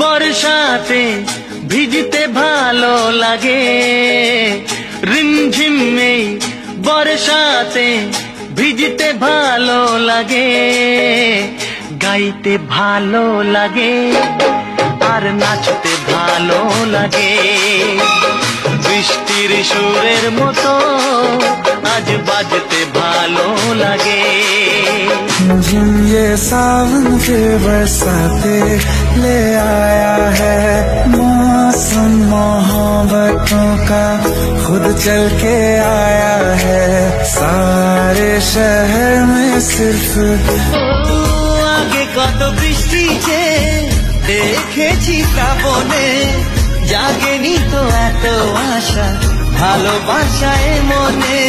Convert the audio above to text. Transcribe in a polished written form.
বর্ষাতে ভিজতে ভালো লাগে, রিমঝিম এই বর্ষাতে ভিজতে ভালো লাগে, গাইতে ভালো লাগে আর নাচতে ভালো লাগে। বৃষ্টির সুরের মতো আজ বাজতে ভালো লাগে। झिम ये सावन के बरसाते ले आया है, मौसम मोहब्बतों का खुद चल के आया है। सारे शहर में सिर्फ আগে কত বৃষ্টি যে দেখেছি শ্রাবণে, জাগেনি তো এত আশা ভালোবাসায় মনে।